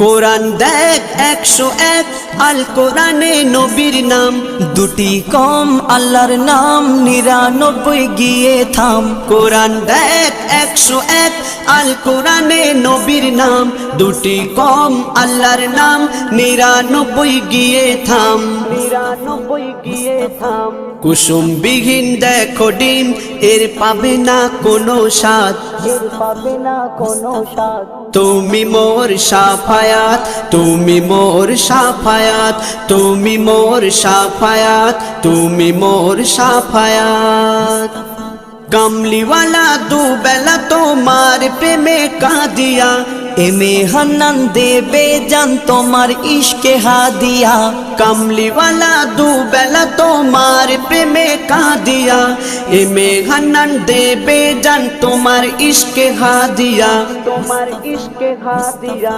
কোরআন দেখ 101 আল কোরআনে নবীর নাম, দুটি কম আল্লাহর নাম 99 গিয়ে থাম। কোরআন দেখ 101 আল কোরআনে নবীর নাম, দুটি কম আল্লাহর নাম 99 গিয়ে থাম। 99 গিয়ে থাম। কুসুম বিহীন দেখো ডিম, এর পাবে না কোনো স্বাদ, এর পাবে না কোনো স্বাদ। তুমি মোর শাফায়াত, তুমি মোর শাফায়াত, তুমি মোর শাফায়াত, তুমি মোর শাফায়াত। কামলিওয়ালা দুবেলা তোমার প্রেমে কাঁদিয়া, এমে হান্নান দেবে জান তোমার ইশকে হাদিয়া। কামলিওয়ালা দুবেলা তোমার প্রেমে কাঁদিয়া, এমে হান্নান দেবে জান তোমার ইশকে হাদিয়া, তোমার ইশকে হাদিয়া।